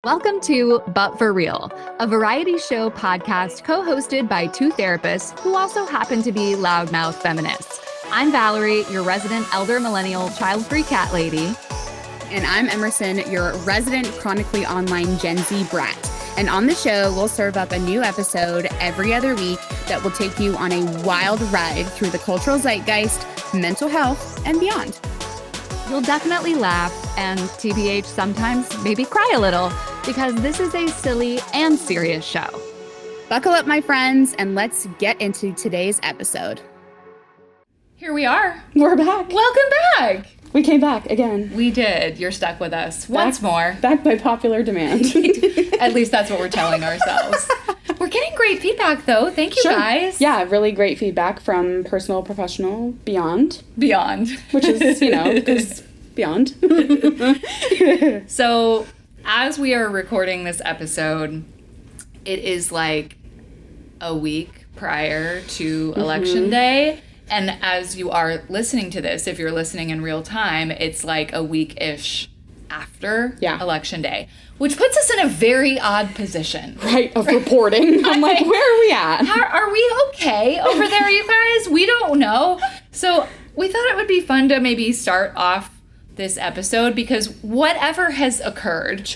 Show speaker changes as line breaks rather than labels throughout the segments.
Welcome to But For Real, a variety show podcast co-hosted by two therapists who also happen to be loudmouth feminists. I'm Valerie, your resident elder millennial child-free cat lady.
And I'm Emerson, your resident chronically online Gen Z brat. And on the show, we'll serve up a new episode every other week that will take you on a wild ride through the cultural zeitgeist, mental health, and beyond.
You'll definitely laugh and TBH sometimes maybe cry a little because this is a silly and serious show.
Buckle up, my friends, and let's get into today's episode.
Here we are.
We're back.
Welcome back.
We came back again.
We did. You're stuck with us once more.
Back by popular demand.
At least that's what we're telling ourselves. We're getting great feedback, though. Thank you, guys.
Yeah, really great feedback from personal, professional, beyond.
Beyond.
Which is, because beyond.
So, as we are recording this episode, it is like a week prior to Election Day. And as you are listening to this, if you're listening in real time, it's like a week-ish after Election Day, which puts us in a very odd position.
Right, of reporting. I'm like, where are we at?
Are we okay over there, you guys? We don't know. So we thought it would be fun to maybe start off this episode because whatever has occurred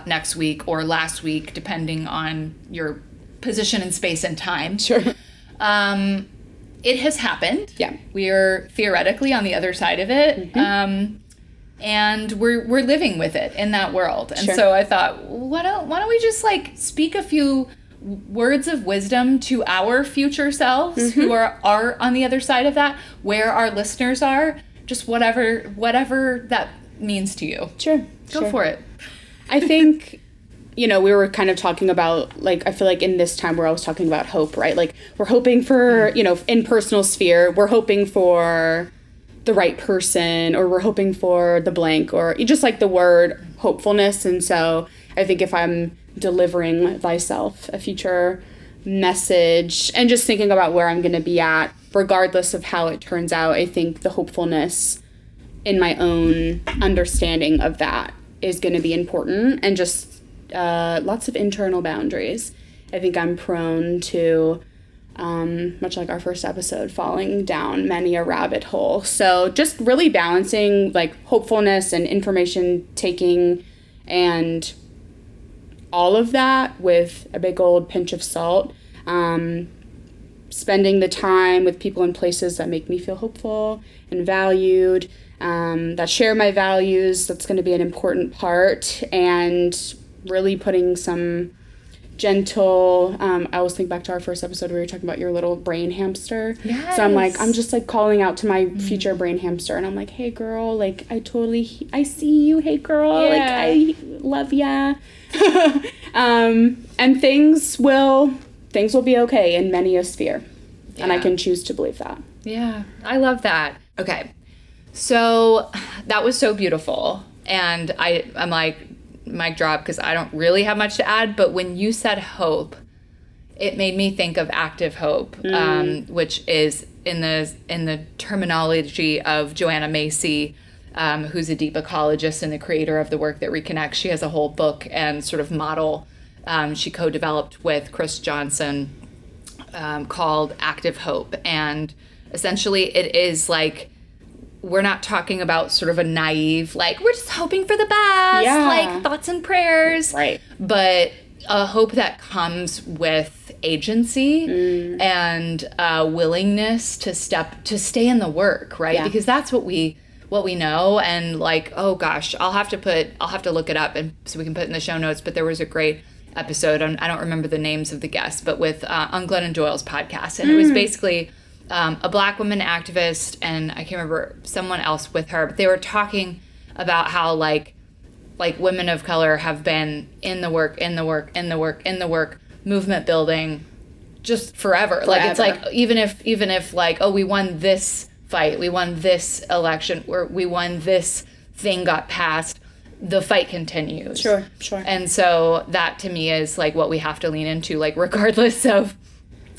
next week or last week, depending on your position in space and time. It has happened. Yeah. We are theoretically on the other side of it. And we're living with it in that world. And so I thought, why don't we just speak a few words of wisdom to our future selves who are on the other side of that, where our listeners are, just whatever that means to you. Go for it.
I think we were kind of talking about, I feel like in this time we're always talking about hope, right? Like, we're hoping for, in personal sphere, we're hoping for the right person, or we're hoping for the blank, or just the word hopefulness. And so I think if I'm delivering thyself a future message and just thinking about where I'm going to be at, regardless of how it turns out, I think the hopefulness in my own understanding of that is going to be important, and just lots of internal boundaries. I think I'm prone to, much like our first episode, falling down many a rabbit hole. So just really balancing hopefulness and information taking and all of that with a big old pinch of salt. Spending the time with people and places that make me feel hopeful and valued, that share my values. That's going to be an important part. And really putting some gentle, I always think back to our first episode where we were talking about your little brain hamster.
Yes.
So I'm just calling out to my future brain hamster, and I'm like, hey girl, I see you, hey girl, I love ya. And things will be okay in many a sphere. Yeah. And I can choose to believe that.
Yeah, I love that. Okay, so that was so beautiful. And I'm like, mic drop, because I don't really have much to add, but when you said hope, it made me think of active hope, which is in the terminology of Joanna Macy, who's a deep ecologist and the creator of the work that Reconnect. She has a whole book and sort of model she co-developed with Chris Johnson called Active Hope. And essentially it is we're not talking about sort of a naive, we're just hoping for the best, thoughts and prayers. Right. But a hope that comes with agency and willingness to stay in the work, right? Yeah. Because that's what we know. And oh gosh, I'll have to look it up and so we can put it in the show notes. But there was a great episode I don't remember the names of the guests, but with on Glennon Doyle's podcast. And it was basically a Black woman activist, and I can't remember someone else with her, but they were talking about how women of color have been in the work, movement building just forever. It's even if we won this fight, we won this election, or we won this thing got passed, the fight continues. Sure. And so that to me is what we have to lean into, regardless of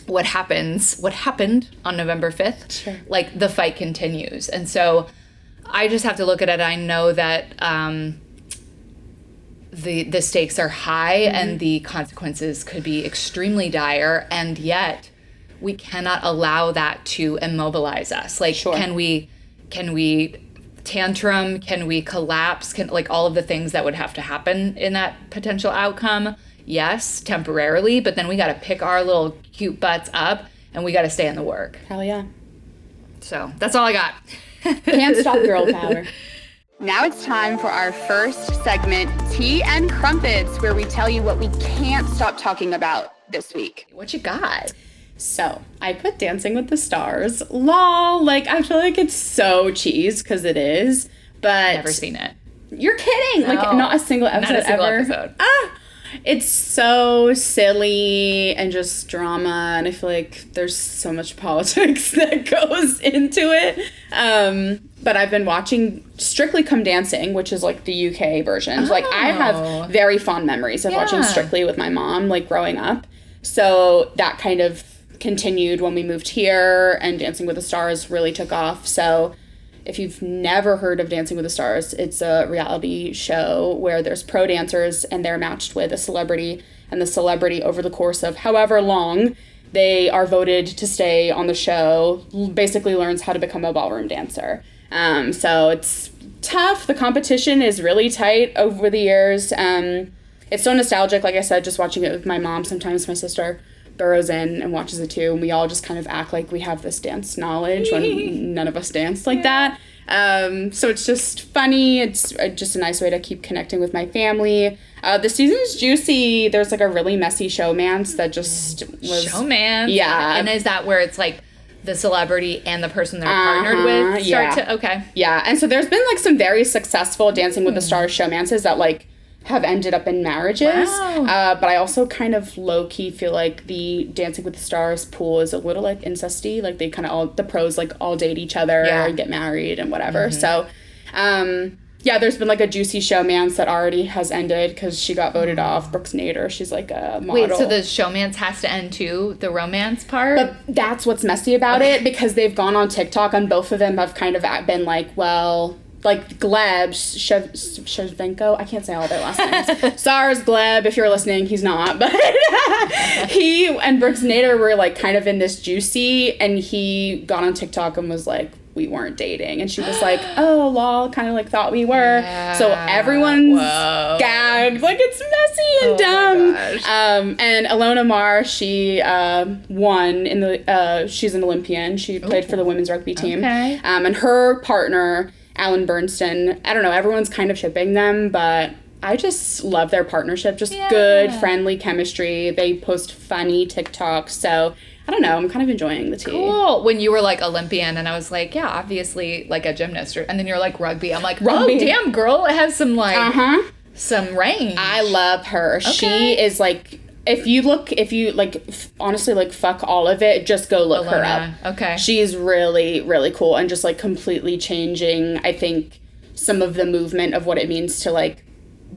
what happened on November 5th, sure. The fight continues. And so I just have to look at it. I know that the stakes are high and the consequences could be extremely dire, and yet we cannot allow that to immobilize us. Like, can we tantrum? Can we collapse? Like all of the things that would have to happen in that potential outcome? Yes, temporarily, but then we got to pick our little cute butts up and we got to stay in the work.
Hell yeah.
So that's all I got.
Can't stop girl power.
Now it's time for our first segment, Tea and Crumpets, where we tell you what we can't stop talking about this week.
What you got?
So I put Dancing with the Stars. Lol. Like, I feel like it's so cheese, because it is. But
Never seen it.
You're kidding.
No.
Like, not a single episode
Not a single
ever.
episode.
It's so silly and just drama, and I feel like there's so much politics that goes into it. But I've been watching Strictly Come Dancing, which is like the UK version. Like, I have very fond memories of watching Strictly with my mom, like growing up. So that kind of continued when we moved here, and Dancing with the Stars really took off. So if you've never heard of Dancing with the Stars, it's a reality show where there's pro dancers and they're matched with a celebrity, and the celebrity, over the course of however long they are voted to stay on the show, basically learns how to become a ballroom dancer. So it's tough. The competition is really tight over the years. It's so nostalgic, like I said, just watching it with my mom. Sometimes my sister burrows in and watches it too, and we all just kind of act like we have this dance knowledge when none of us danced like that. So it's just funny. It's just a nice way to keep connecting with my family. The season's juicy. There's like a really messy showmance that just was...
Showmance?
Yeah.
And is that where it's like the celebrity and the person they're partnered with start to... Okay.
Yeah, and so there's been like some very successful Dancing with the Stars showmances that like have ended up in marriages.
Wow.
But I also kind of low-key feel like the Dancing with the Stars pool is a little like incesty. Like they kind of all, the pros like all date each other and get married and whatever. So, yeah, there's been like a juicy showmance that already has ended because she got voted off. Brooks Nader, she's like a model.
Wait, so the showmance has to end too? The romance part?
But that's what's messy about it, because they've gone on TikTok and both of them have kind of been like, well... Like Gleb Shevchenko, I can't say all their last names. Stars Gleb, if you're listening, he's not, but he and Brooks Nader were like kind of in this juicy, and he got on TikTok and was like, we weren't dating, and she was like, oh lol, kind of like thought we were. Yeah. So everyone's gagged, like it's messy and dumb. And Ilona Maher, she won in the she's an Olympian. She played for the women's rugby team. And her partner, Alan Bernstein, I don't know, everyone's kind of shipping them, but I just love their partnership. Just good, friendly chemistry. They post funny TikToks. So, I don't know, I'm kind of enjoying the tea.
Cool. When you were like Olympian, and I was like, yeah, obviously like a gymnast. And then you're like rugby. I'm like, rugby. Oh, damn, girl. It has some like, some range.
I love her. Okay. She is like... If you honestly, like, fuck all of it, just go look her up.
Okay.
She's really, really cool and just, like, completely changing, I think, some of the movement of what it means to, like,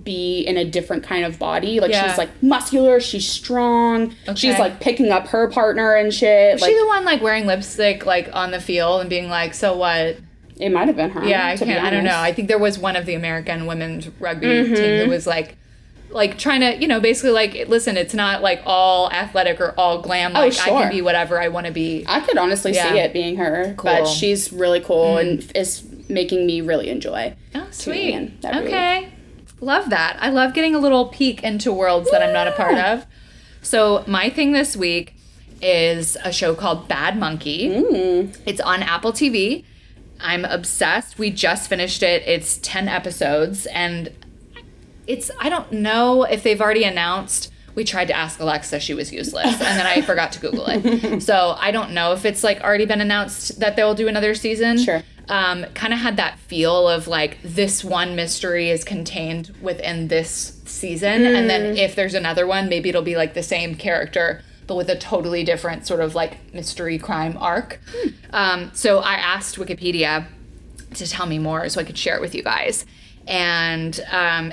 be in a different kind of body. Like, she's, like, muscular, she's strong, she's, like, picking up her partner and shit.
Was she the one, like, wearing lipstick, like, on the field and being like, so what?
It might have been her.
Yeah, I don't know. I think there was one of the American women's rugby team who was, like trying to, you know, basically like, listen, it's not like all athletic or all glam. Like I can be whatever I want to be.
I could honestly see it being her, but she's really cool and is making me really enjoy.
Oh, sweet. Okay. Love that. I love getting a little peek into worlds that I'm not a part of. So my thing this week is a show called Bad Monkey. It's on Apple TV. I'm obsessed. We just finished it. It's 10 episodes, and I don't know if they've already announced. We tried to ask Alexa, she was useless, and then I forgot to Google it. So I don't know if it's like already been announced that they'll do another season.
Sure.
Kind of had that feel of like this one mystery is contained within this season, and then if there's another one, maybe it'll be like the same character, but with a totally different sort of like mystery crime arc. So I asked Wikipedia to tell me more so I could share it with you guys. And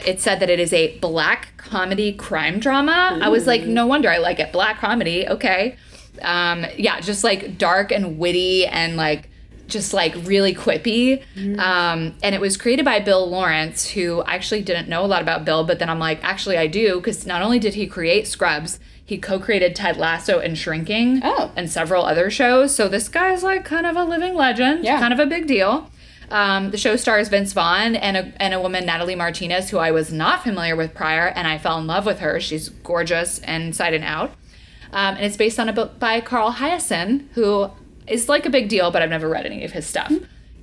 it said that it is a black comedy crime drama. I was like, no wonder I like it. Black comedy, okay. Yeah, just like dark and witty and like just like really quippy. And it was created by Bill Lawrence, who I actually didn't know a lot about Bill, but then I'm like, actually I do, because not only did he create Scrubs, he co-created Ted Lasso and Shrinking and several other shows. So this guy's like kind of a living legend, kind of a big deal. The show stars Vince Vaughn and a woman, Natalie Martinez, who I was not familiar with prior, and I fell in love with her. She's gorgeous inside and out. And it's based on a book by Carl Hyacin, who is like a big deal, but I've never read any of his stuff.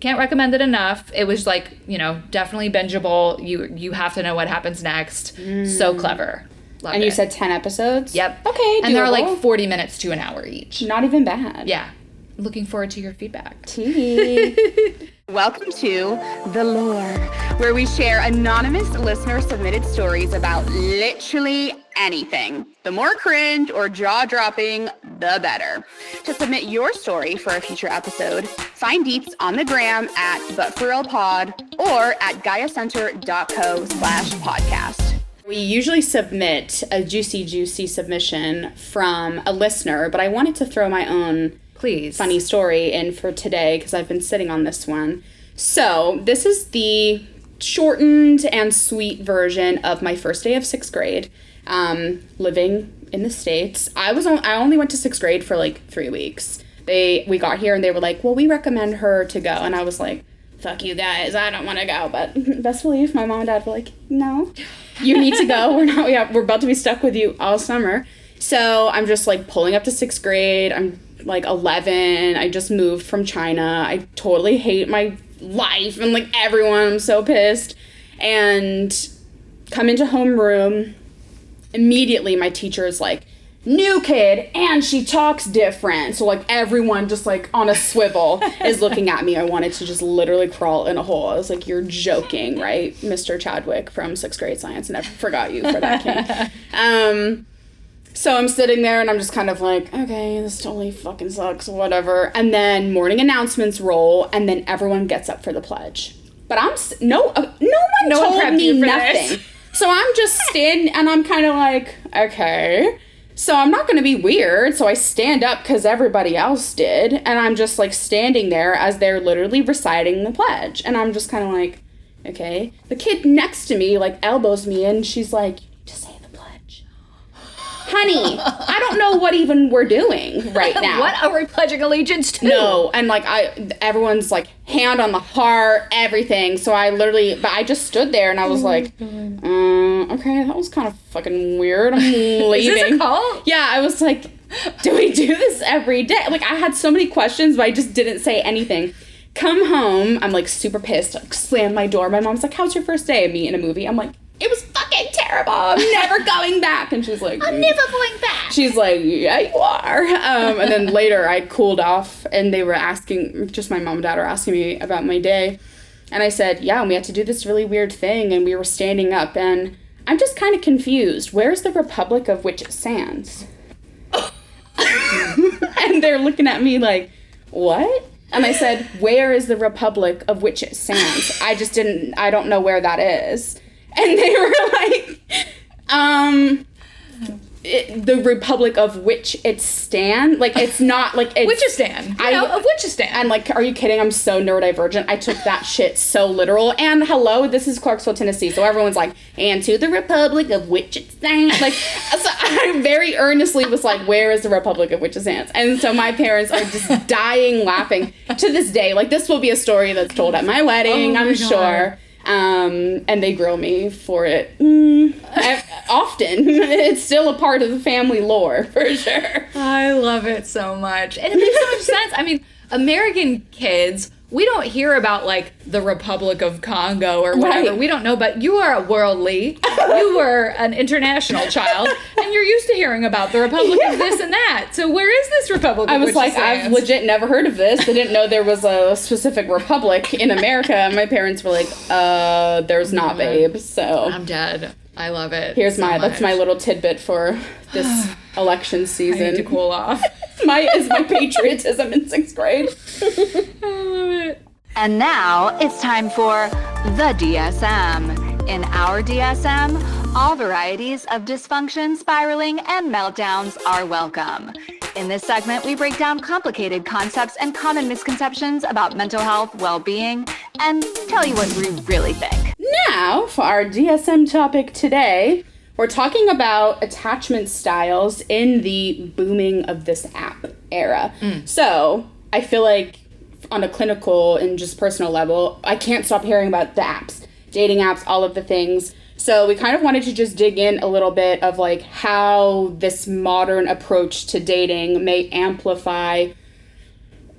Can't recommend it enough. It was like, you know, definitely bingeable. You have to know what happens next. So clever. Loved
and you
it.
said 10 episodes?
Yep.
Okay,
and they're
doable.
like 40 minutes to an hour each.
Not even bad.
Yeah. Looking forward to your feedback.
Welcome to The Lore, where we share anonymous listener-submitted stories about literally anything. The more cringe or jaw-dropping, the better. To submit your story for a future episode, find Deeps on the gram at ButForRealPod or at GaiaCenter.co/podcast.
We usually submit a juicy submission from a listener, but I wanted to throw my own funny story in for today because I've been sitting on this one. So this is the shortened and sweet version of my first day of 6th grade, living in the States. I only went to 6th grade for like 3 weeks. We got here and they were like, well, we recommend her to go. And I was like, fuck you guys, I don't want to go. But best believe my mom and dad were like, no, you need to go. We're about to be stuck with you all summer. So I'm just like pulling up to 6th grade. I'm like 11. I just moved from China. I totally hate my life and like everyone. I'm so pissed. And come into homeroom. Immediately my teacher is like, new kid, and she talks different. So like everyone just like on a swivel is looking at me. I wanted to just literally crawl in a hole. I was like, you're joking, right, Mr. Chadwick from 6th grade science? Never forgot you for that, king. So I'm sitting there and I'm just kind of like, okay, this totally fucking sucks, whatever. And then morning announcements roll and then everyone gets up for the pledge. But no one told me nothing. So I'm just standing and I'm kind of like, okay. So I'm not going to be weird. So I stand up because everybody else did. And I'm just like standing there as they're literally reciting the pledge. And I'm just kind of like, okay. The kid next to me like elbows me and she's like, you need to say the pledge. Honey, I don't know what even we're doing right now.
What are we pledging allegiance to?
No, and like everyone's like hand on the heart, everything. So I just stood there and I was like, okay, that was kind of fucking weird. I'm leaving.
Is this a cult?
Yeah, I was like, do we do this every day? Like I had so many questions, but I just didn't say anything. Come home, I'm like super pissed. I slammed my door. My mom's like, how's your first day of me in a movie? I'm like, it was fucking terrible. I'm never going back. And she's like,
I'm never going back.
She's like, yeah, you are. And then later I cooled off and they were asking, just my mom and dad are asking me about my day. And I said, yeah, and we had to do this really weird thing and we were standing up and I'm just kind of confused. Where's the Republic of which it stands? And they're looking at me like, what? And I said, where is the Republic of which it stands? I don't know where that is. And they were like, the Republic of which it stand. Like, it's not, like, it's...
Witchistan. Of Witchistan.
And, like, are you kidding? I'm so neurodivergent. I took that shit so literal. And, hello, this is Clarksville, Tennessee. So everyone's like, and to the Republic of which it stands. Like, so I very earnestly was like, where is the Republic of which it stands? And so my parents are just dying laughing to this day. Like, this will be a story that's told at my wedding, I'm sure. And they grill me for it often. It's still a part of the family lore, for sure.
I love it so much. And it makes so much sense. I mean, American kids, we don't hear about, like, the Republic of Congo or whatever. Right. We don't know, but you are a worldly. You were an international child, and you're used to hearing about the Republic of this and that. So where is this Republic?
I was like, I've legit never heard of this. I didn't know there was a specific republic in America. And my parents were like, there's not, babe. So
I'm dead. I love it.
That's my little tidbit for this election season.
I need to cool off.
my patriotism in 6th grade.
I love it.
And now it's time for the DSM. In our DSM, all varieties of dysfunction, spiraling, and meltdowns are welcome. In this segment, we break down complicated concepts and common misconceptions about mental health, well-being, and tell you what we really think.
Now, for our DSM topic today, we're talking about attachment styles in the booming of this app era. So, I feel like on a clinical and just personal level, I can't stop hearing about the apps, dating apps, all of the things. So we kind of wanted to just dig in a little bit of like how this modern approach to dating may amplify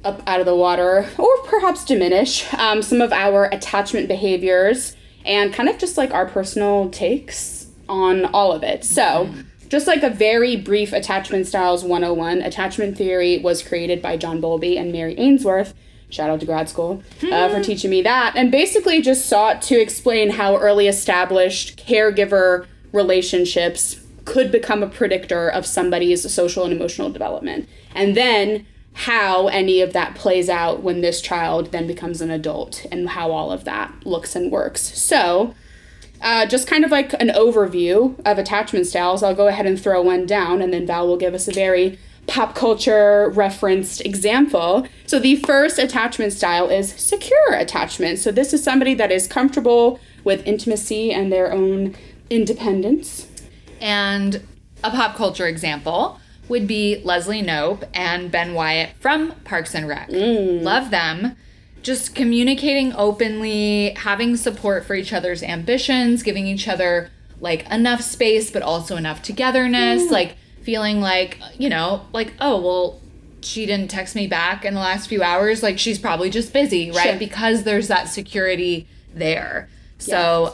up out of the water or perhaps diminish some of our attachment behaviors and kind of just like our personal takes on all of it. So just like a very brief attachment styles 101, attachment theory was created by John Bowlby and Mary Ainsworth. Shout out to grad school for teaching me that. And basically just sought to explain how early established caregiver relationships could become a predictor of somebody's social and emotional development. And then how any of that plays out when this child then becomes an adult and how all of that looks and works. So just kind of like an overview of attachment styles. I'll go ahead and throw one down and then Val will give us a very pop culture referenced example. So the first attachment style is secure attachment. So this is somebody that is comfortable with intimacy and their own independence.
And a pop culture example would be Leslie Knope and Ben Wyatt from Parks and Rec. Love them. Just communicating openly, having support for each other's ambitions, giving each other like enough space, but also enough togetherness, like feeling like, you know, like, oh, well, she didn't text me back in the last few hours. Like, she's probably just busy, right?
Sure.
Because there's that security there. So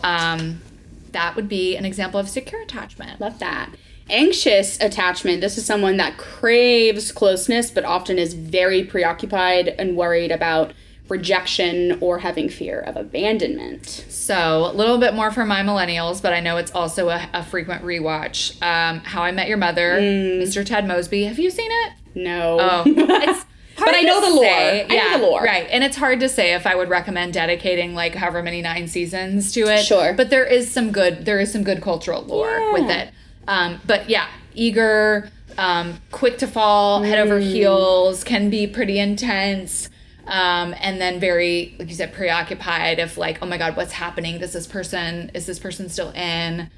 that would be an example of secure attachment.
Love that. Anxious attachment. This is someone that craves closeness, but often is very preoccupied and worried about rejection or having fear of abandonment.
So a little bit more for my millennials, but I know it's also a frequent rewatch. How I Met Your Mother, Mr. Ted Mosby. Have you seen it?
No.
Oh, it's hard
but I know
to
the lore.
say.
I know the lore.
Right. And it's hard to say if I would recommend dedicating like however many 9 seasons to it.
Sure.
But there is some good cultural lore with it. But yeah, eager, quick to fall, head over heels, can be pretty intense. And then very, like you said, preoccupied of like, oh my God, what's happening? Is this person still in?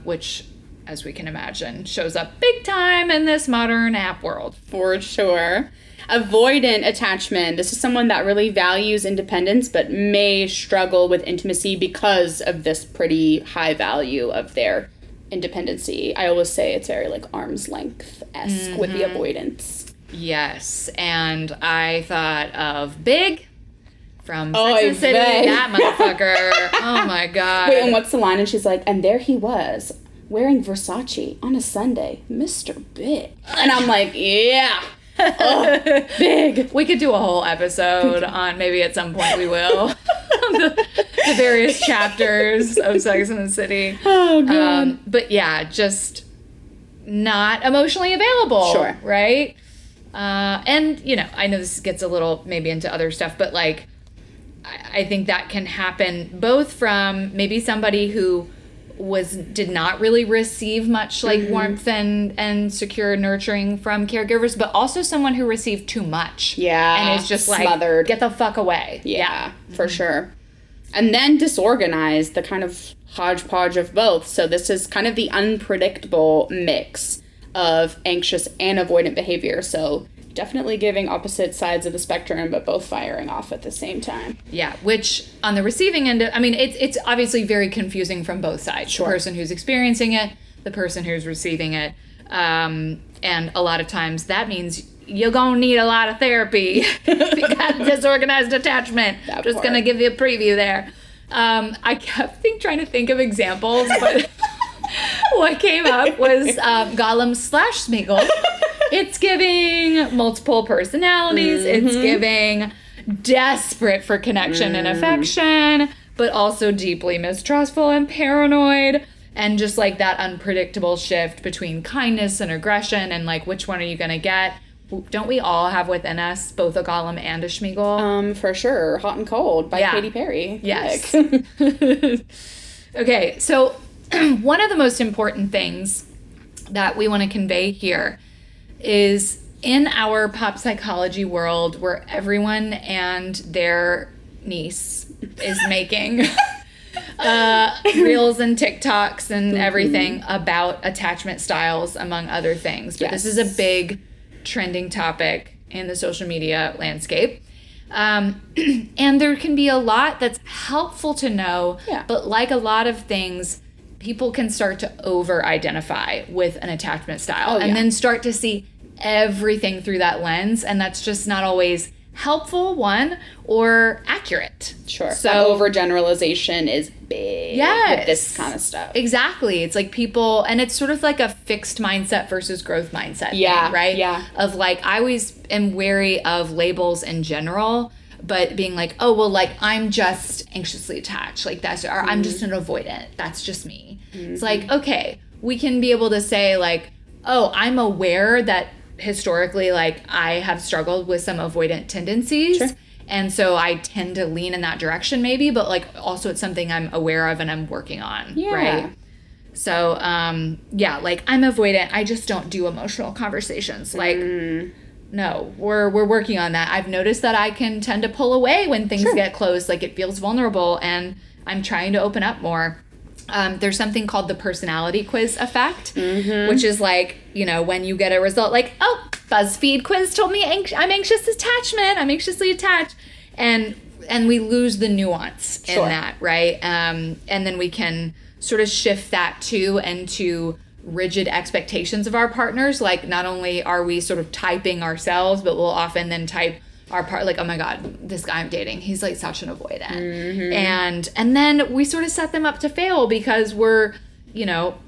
Which, as we can imagine, shows up big time in this modern app world.
For sure. Avoidant attachment. This is someone that really values independence, but may struggle with intimacy because of this pretty high value of their independency. I always say it's very like arm's length-esque with the avoidance.
Yes, and I thought of Big from Sex
Oy
and the City.
vey.
That motherfucker. Oh my God.
Wait, and what's the line? And she's like, and there he was, wearing Versace on a Sunday, Mr. Big. And I'm like, yeah. Oh, Big.
We could do a whole episode on, maybe at some point we will, the various chapters of Sex and the City.
Oh, God.
But yeah, just not emotionally available.
Sure.
Right? And, you know, I know this gets a little maybe into other stuff, but like, I think that can happen both from maybe somebody who did not really receive much like warmth and secure nurturing from caregivers, but also someone who received too much.
Yeah.
And is just
smothered.
like, get the fuck away.
Yeah, for sure. And then disorganized, the kind of hodgepodge of both. So this is kind of the unpredictable mix of anxious and avoidant behavior. So definitely giving opposite sides of the spectrum, but both firing off at the same time.
Yeah, which on the receiving end, I mean, it's obviously very confusing from both sides.
Sure.
The person who's experiencing it, the person who's receiving it. And a lot of times that means you're going to need a lot of therapy if you got a disorganized attachment.
That
Just going to
part.
give you a preview there. I kept trying to think of examples, but what came up was Gollum / Smeagol. It's giving multiple personalities. It's giving desperate for connection and affection, but also deeply mistrustful and paranoid. And just like that unpredictable shift between kindness and aggression and like, which one are you going to get? Don't we all have within us both a Gollum and a Smeagol?
For sure. Hot and Cold by
Yeah.
Katy Perry.
Yes.
Like.
Okay, so one of the most important things that we want to convey here is in our pop psychology world where everyone and their niece is making reels and TikToks and everything about attachment styles, among other things. But this is a big trending topic in the social media landscape. And there can be a lot that's helpful to know, but like a lot of things, people can start to over-identify with an attachment style and then start to see everything through that lens, and that's just not always helpful, one, or accurate.
Sure. So overgeneralization is big with this kind of stuff.
Exactly. It's like people, and it's sort of like a fixed mindset versus growth mindset thing, right?
Yeah.
Of like, I always am wary of labels in general, but being like, oh, well, like, I'm just anxiously attached. Like, that's, or I'm just an avoidant. That's just me. It's like, okay, we can be able to say like, oh, I'm aware that historically, like, I have struggled with some avoidant tendencies.
Sure.
And so I tend to lean in that direction maybe, but like also it's something I'm aware of and I'm working on, right? So, like, I'm avoidant. I just don't do emotional conversations. Like, no, we're working on that. I've noticed that I can tend to pull away when things get close, like it feels vulnerable, and I'm trying to open up more. There's something called the personality quiz effect, which is like, you know, when you get a result like, oh, BuzzFeed quiz told me I'm anxious attachment, I'm anxiously attached, and we lose the nuance in that, right? And then we can sort of shift that too into rigid expectations of our partners. Like, not only are we sort of typing ourselves, but we'll often then type our part, like, oh my God, this guy I'm dating, he's like such an avoidant. And then we sort of set them up to fail because we're, you know,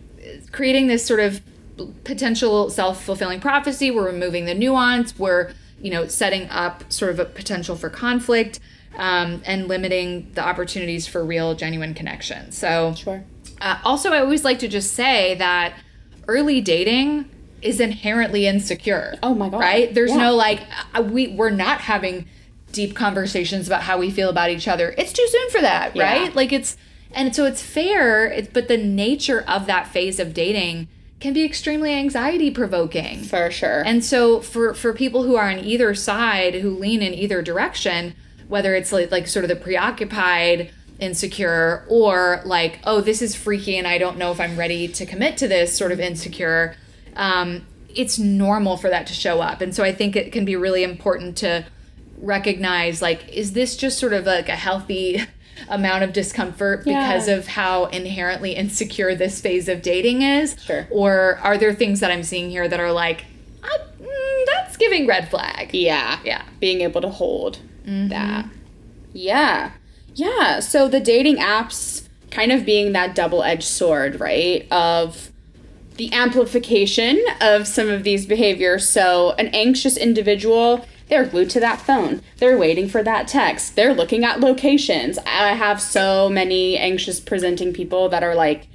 creating this sort of potential self-fulfilling prophecy. We're removing the nuance. We're, you know, setting up sort of a potential for conflict, and limiting the opportunities for real, genuine connection. So also, I always like to just say that early dating is inherently insecure.
Oh my God.
Right? There's no like, we're not having deep conversations about how we feel about each other. It's too soon for that, right? Like so it's fair, but the nature of that phase of dating can be extremely anxiety provoking.
For sure.
And so for people who are on either side, who lean in either direction, whether it's like sort of the preoccupied, insecure, or like, oh, this is freaky and I don't know if I'm ready to commit to this sort of insecure, it's normal for that to show up. And so I think it can be really important to recognize, like, is this just sort of like a healthy amount of discomfort because of how inherently insecure this phase of dating is?
Sure.
Or are there things that I'm seeing here that are like, that's giving red flag?
Yeah. Being able to hold that. Yeah. So the dating apps kind of being that double-edged sword, right? Of the amplification of some of these behaviors. So an anxious individual, they're glued to that phone. They're waiting for that text. They're looking at locations. I have so many anxious presenting people that are like,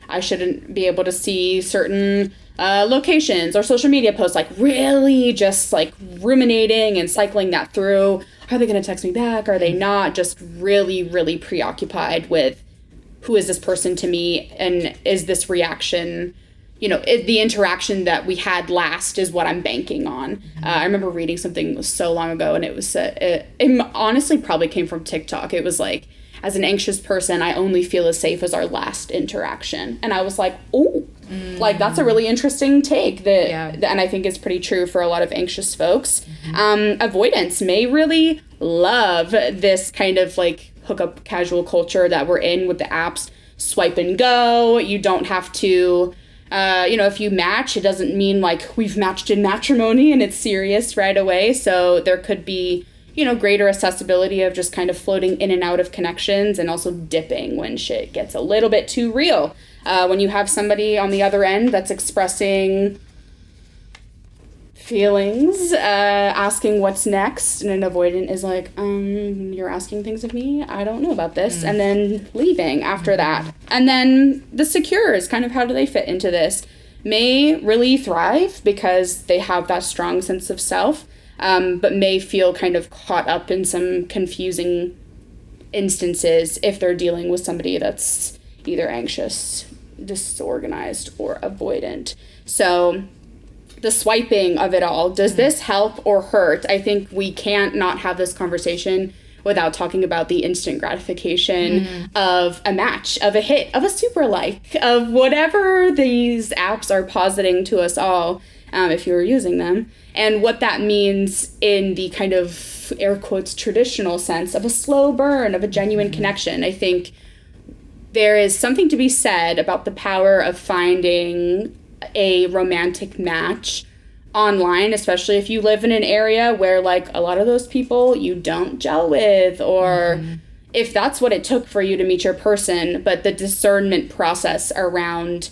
I shouldn't be able to see certain locations or social media posts, like really just like ruminating and cycling that through. Are they going to text me back? Are they not? Just really, really preoccupied with who is this person to me, and is this reaction, you know, the interaction that we had last is what I'm banking on. I remember reading something so long ago, and it was, it honestly probably came from TikTok. It was like, as an anxious person, I only feel as safe as our last interaction. And I was like, oh, like, that's a really interesting take and I think it's pretty true for a lot of anxious folks. Avoidance may really love this kind of like hookup casual culture that we're in with the apps. Swipe and go. You don't have to, if you match, it doesn't mean like we've matched in matrimony and it's serious right away. So there could be, greater accessibility of just kind of floating in and out of connections, and also dipping when shit gets a little bit too real. When you have somebody on the other end that's expressing feelings, asking what's next, and an avoidant is like, you're asking things of me? I don't know about this. And then leaving after that. And then the secure is kind of, how do they fit into this? May really thrive because they have that strong sense of self, but may feel kind of caught up in some confusing instances if they're dealing with somebody that's either anxious, disorganized, or avoidant. So the swiping of it all. Does this help or hurt? I think we can't not have this conversation without talking about the instant gratification of a match, of a hit, of a super like, of whatever these apps are positing to us all, if you're using them, and what that means in the kind of air quotes traditional sense of a slow burn, of a genuine connection. I think there is something to be said about the power of finding a romantic match online, especially if you live in an area where like a lot of those people you don't gel with, or if that's what it took for you to meet your person. But the discernment process around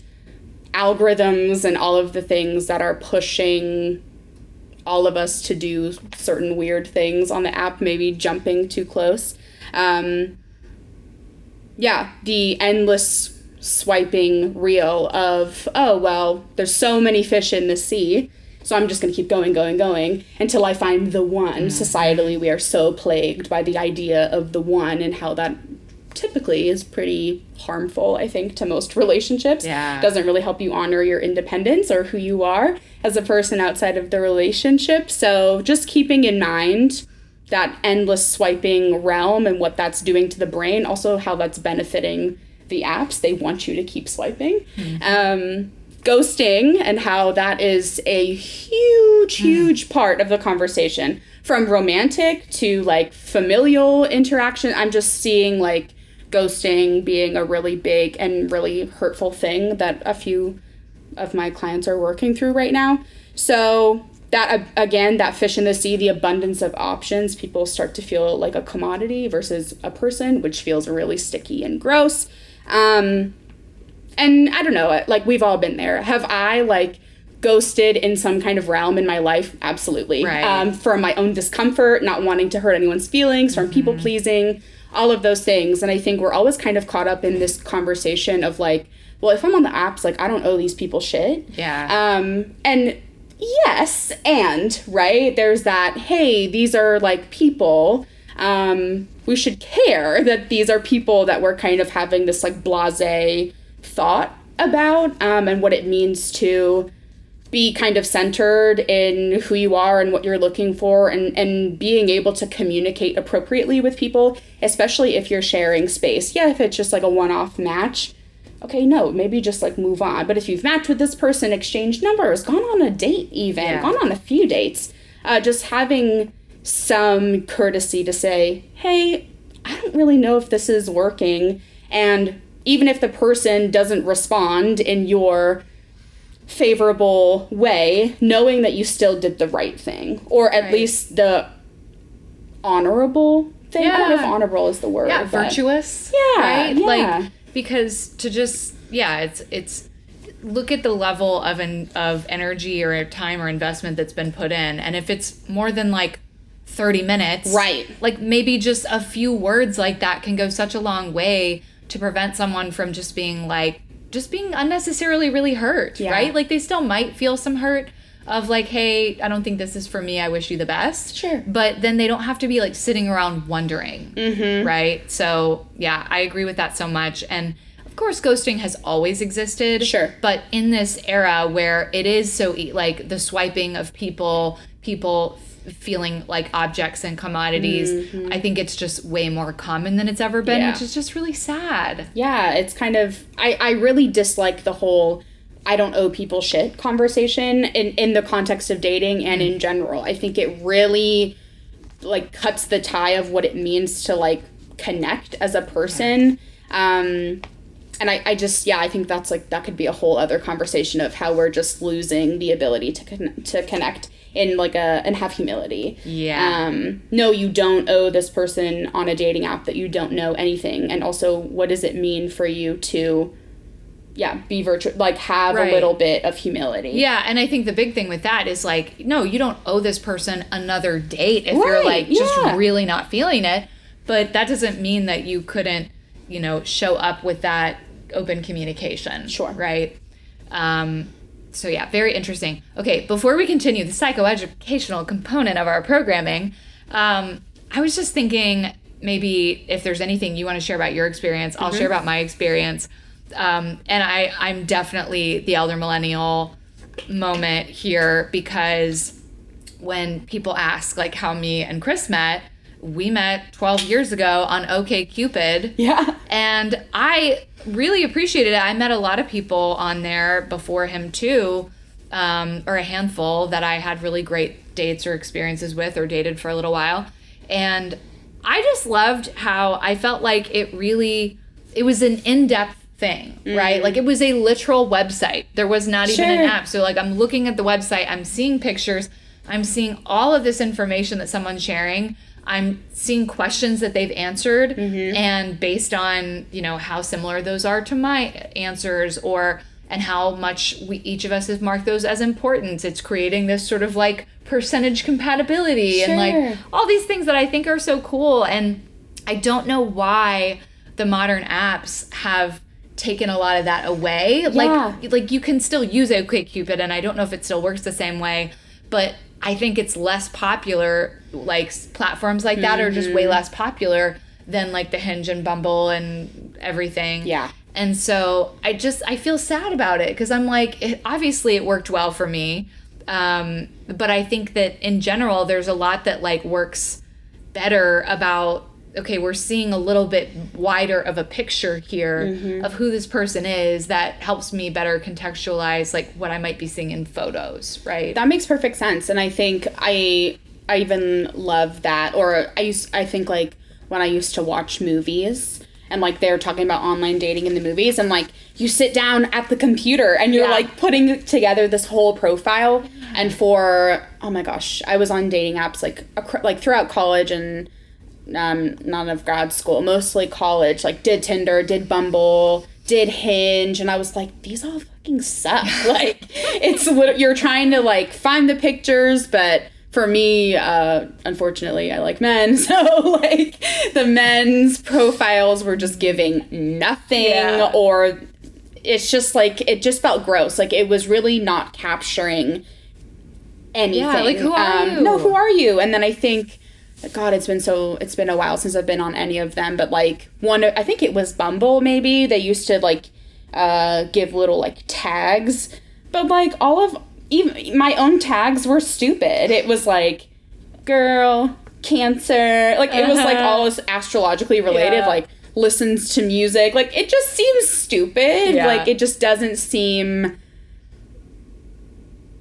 algorithms and all of the things that are pushing all of us to do certain weird things on the app, maybe jumping too close. The endless swiping reel of, oh, well, there's so many fish in the sea, so I'm just going to keep going until I find the one. Societally, we are so plagued by the idea of the one, and how that typically is pretty harmful, I think, to most relationships.
Yeah.
Doesn't really help you honor your independence or who you are as a person outside of the relationship. So just keeping in mind that endless swiping realm and what that's doing to the brain, also how that's benefiting the apps. They want you to keep swiping. Ghosting, and how that is a huge part of the conversation, from romantic to like familial interaction. I'm just seeing like ghosting being a really big and really hurtful thing that a few of my clients are working through right now. So that, again, that fish in the sea, the abundance of options, people start to feel like a commodity versus a person, which feels really sticky and gross. And I don't know, like, we've all been there. Have I, like, ghosted in some kind of realm in my life? Absolutely.
Right.
From my own discomfort, not wanting to hurt anyone's feelings, from people pleasing, all of those things. And I think we're always kind of caught up in this conversation of, like, well, if I'm on the apps, like, I don't owe these people shit.
Yeah.
And yes, and, right, there's that, hey, these are, like, people. We should care that these are people that we're kind of having this, like, blasé thought about, and what it means to be kind of centered in who you are and what you're looking for, and being able to communicate appropriately with people, especially if you're sharing space. Yeah, if it's just like a one-off match, okay, no, maybe just like move on. But if you've matched with this person, exchanged numbers, gone on a date even, gone on a few dates, just having some courtesy to say, hey, I don't really know if this is working. And even if the person doesn't respond in your favorable way, knowing that you still did the right thing, or at least the honorable thing. I don't know if honorable is the word.
Yeah, virtuous.
Yeah,
right?
yeah.
Like, because to just, it's look at the level of energy or time or investment that's been put in, and if it's more than like 30 minutes,
right,
like maybe just a few words like that can go such a long way to prevent someone from just being unnecessarily really hurt, right? Like, they still might feel some hurt of like, hey, I don't think this is for me, I wish you the best.
Sure.
But then they don't have to be like sitting around wondering, right? So yeah, I agree with that so much. And of course, ghosting has always existed.
Sure.
But in this era where it is so like the swiping of people feeling like objects and commodities, I think it's just way more common than it's ever been, which is just really sad.
Yeah, it's kind of, I really dislike the whole I don't owe people shit conversation in the context of dating and in general. I think it really like cuts the tie of what it means to like connect as a person. And I just, I think that's like, that could be a whole other conversation of how we're just losing the ability to connect in like and have humility.
Yeah.
No, you don't owe this person on a dating app that you don't know anything. And also, what does it mean for you to, be virtual, like have a little bit of humility.
Yeah, and I think the big thing with that is like, no, you don't owe this person another date if you're like just really not feeling it. But that doesn't mean that you couldn't, show up with that open communication.
Sure.
Right? So yeah, very interesting. Okay, before we continue the psychoeducational component of our programming, I was just thinking maybe if there's anything you want to share about your experience, I'll share about my experience. And I'm definitely the elder millennial. moment here, because when people ask like how me and Chris met, we met 12 years ago on OkCupid.
Yeah.
And I really appreciated it. I met a lot of people on there before him too, or a handful that I had really great dates or experiences with or dated for a little while. And I just loved how I felt like it was an in-depth thing, right? Like it was a literal website. There was not even an app. So like I'm looking at the website, I'm seeing pictures, I'm seeing all of this information that someone's sharing. I'm seeing questions that they've answered, and based on, you know, how similar those are to my answers, and how much each of us has marked those as important. It's creating this sort of like percentage compatibility and like all these things that I think are so cool. And I don't know why the modern apps have taken a lot of that away. Like you can still use OkCupid, and I don't know if it still works the same way, but I think it's less popular. Like platforms like that are just way less popular than like the Hinge and Bumble and everything.
Yeah.
And so I feel sad about it, because I'm like, obviously it worked well for me. But I think that in general, there's a lot that like works better about, okay, we're seeing a little bit wider of a picture here of who this person is, that helps me better contextualize like what I might be seeing in photos, right?
That makes perfect sense. And I think I even love that. Or I think like when I used to watch movies and like they're talking about online dating in the movies, and like you sit down at the computer and you're like putting together this whole profile. And for, oh my gosh, I was on dating apps like throughout college and none of grad school, mostly college, like did Tinder, did Bumble, did Hinge, and I was like, these all fucking suck. Like you're trying to like find the pictures, but for me, unfortunately, I like men, so like the men's profiles were just giving nothing, or it's just like, it just felt gross. Like it was really not capturing anything.
Yeah, like who are you?
No, who are you? And then I think, God, it's been a while since I've been on any of them, but like I think it was Bumble maybe, they used to like give little like tags, but like even my own tags were stupid. It was like girl, Cancer, like it was like all this astrologically related, like listens to music, like it just seems stupid. Like it just doesn't seem,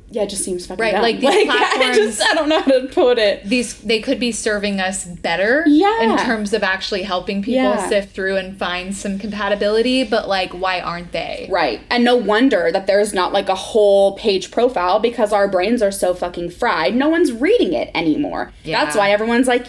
it just seems fucking dumb.
Like these platforms,
I don't know how to put it.
They could be serving us better in terms of actually helping people sift through and find some compatibility, but like, why aren't they? Right.
And no wonder that there's not like a whole page profile, because our brains are so fucking fried. No one's reading it anymore. That's why everyone's like,